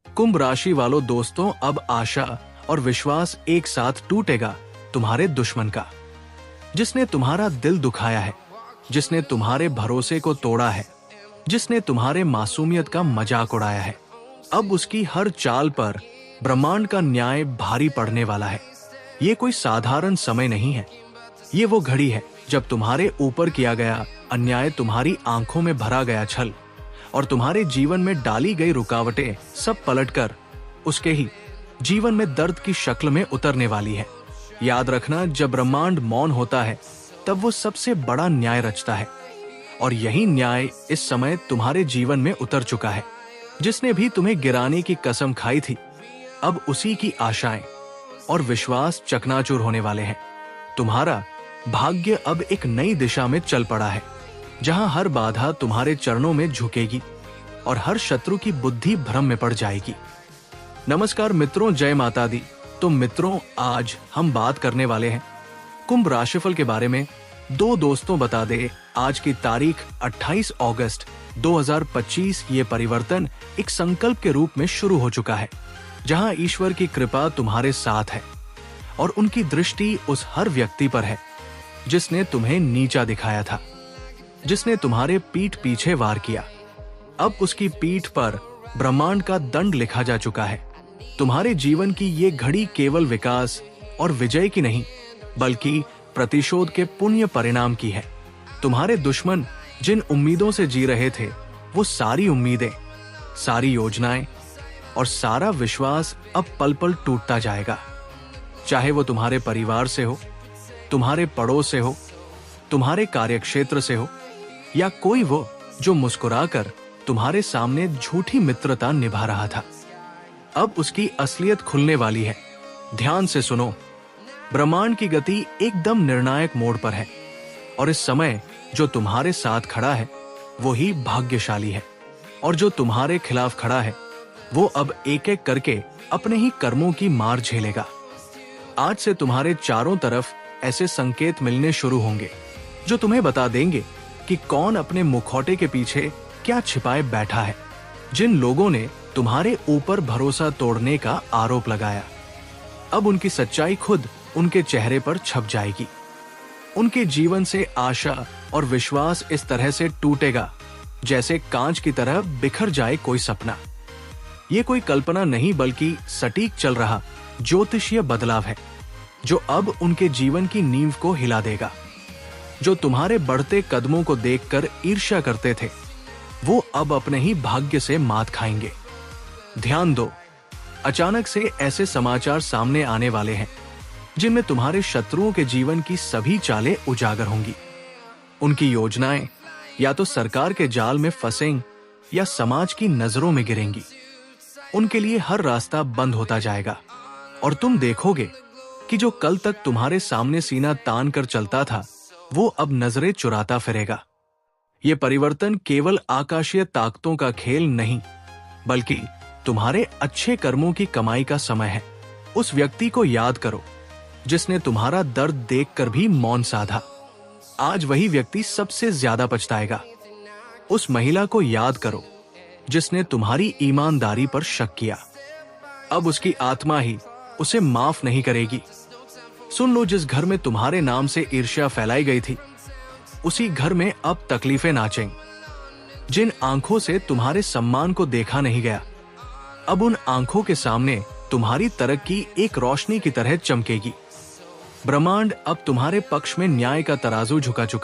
कुंभ राशि वालों दोस्तों, अब आशा और विश्वास एक साथ टूटेगा तुम्हारे दुश्मन का, जिसने तुम्हारा दिल दुखाया है, जिसने तुम्हारे भरोसे को तोड़ा है, जिसने तुम्हारे मासूमियत का मजाक उड़ाया है। अब उसकी हर चाल पर ब्रह्मांड का न्याय भारी पड़ने वाला है। ये कोई साधारण समय नहीं है, ये वो घड़ी है जब तुम्हारे ऊपर किया गया अन्याय, तुम्हारी आंखों में भरा गया छल और तुम्हारे जीवन में डाली गई रुकावटें सब पलटकर उसके ही जीवन में दर्द की शक्ल में उतरने वाली है। याद रखना, जब ब्रह्मांड मौन होता है तब वो सबसे बड़ा न्याय रचता है, और यही न्याय इस समय तुम्हारे जीवन में उतर चुका है। जिसने भी तुम्हें गिराने की कसम खाई थी, अब उसी की आशाएं और विश्वास चकनाचूर होने वाले हैं। तुम्हारा भाग्य अब एक नई दिशा में चल पड़ा है, जहां हर बाधा तुम्हारे चरणों में झुकेगी और हर शत्रु की बुद्धि भ्रम में पड़ जाएगी। नमस्कार मित्रों, जय माता दी। तो मित्रों, आज हम बात करने वाले हैं कुंभ राशिफल के बारे में। दो दोस्तों बता दे, आज की तारीख 28 अगस्त 2025। ये परिवर्तन एक संकल्प के रूप में शुरू हो चुका है, जहां ईश्वर की कृपा तुम्हारे साथ है और उनकी दृष्टि उस हर व्यक्ति पर है जिसने तुम्हें नीचा दिखाया था, जिसने तुम्हारे पीठ पीछे वार किया। अब उसकी पीठ पर ब्रह्मांड का दंड लिखा जा चुका है। तुम्हारे जीवन की ये घड़ी केवल विकास और विजय की नहीं, बल्कि प्रतिशोध के पुण्य परिणाम की है। तुम्हारे दुश्मन जिन उम्मीदों से जी रहे थे, वो सारी उम्मीदें, सारी योजनाएं और सारा विश्वास अब पल पल टूटता जाएगा। चाहे वो तुम्हारे परिवार से हो, तुम्हारे पड़ोस से हो, तुम्हारे कार्यक्षेत्र से हो, या कोई वो जो मुस्कुराकर तुम्हारे सामने झूठी मित्रता निभा रहा था। अब उसकी असलियत खुलने वाली है। ध्यान से सुनो, ब्रह्मांड की गति एकदम निर्णायक मोड़ पर है, और इस समय जो तुम्हारे साथ खड़ा है वो ही भाग्यशाली है, और जो तुम्हारे खिलाफ खड़ा है वो अब एक एक करके अपने ही कर्मों की मार झेलेगा। आज से तुम्हारे चारों तरफ ऐसे संकेत मिलने शुरू होंगे जो तुम्हें बता देंगे कि कौन अपने मुखौटे के पीछे क्या छिपाए बैठा है। जिन लोगों ने तुम्हारे ऊपर भरोसा तोड़ने का आरोप लगाया, अब उनकी सच्चाई खुद उनके चेहरे पर छप जाएगी। उनके जीवन से आशा और विश्वास इस तरह से टूटेगा जैसे कांच की तरह बिखर जाए कोई सपना। ये कोई कल्पना नहीं, बल्कि सटीक चल रहा ज्योतिषीय बदलाव है, जो अब उनके जीवन की नींव को हिला देगा। जो तुम्हारे बढ़ते कदमों को देखकर ईर्ष्या करते थे, वो अब अपने ही भाग्य से मात खाएंगे। ध्यान दो, अचानक से ऐसे समाचार सामने आने वाले हैं जिनमें तुम्हारे शत्रुओं के जीवन की सभी चालें उजागर होंगी। उनकी योजनाएं या तो सरकार के जाल में फंसेंगी या समाज की नजरों में गिरेंगी। उनके लिए हर रास्ता बंद होता जाएगा, और तुम देखोगे कि जो कल तक तुम्हारे सामने सीना तान कर चलता था, वो अब नजरें चुराता फिरेगा। ये परिवर्तन केवल आकाशीय ताकतों का खेल नहीं, बल्कि तुम्हारे अच्छे कर्मों की कमाई का समय है। उस व्यक्ति को याद करो जिसने तुम्हारा दर्द देखकर भी मौन साधा। आज वही व्यक्ति सबसे ज्यादा पछताएगा। उस महिला को याद करो जिसने तुम्हारी ईमानदारी पर शक किया। अब उसकी आत्मा ही उसे माफ नहीं करेगी। सुन लो, जिस घर में तुम्हारे नाम से ईर्ष्या फैलाई गई थी, उसी घर में अब तकलीफें नाचेंगी। जिन आंखों से तुम्हारे सम्मान को देखा नहीं गया, अब उन आंखों के सामने तुम्हारी तरक्की एक रोशनी की तरह चमकेगी। ब्रह्मांड अब तुम्हारे पक्ष में न्याय का तराजू झुका चुका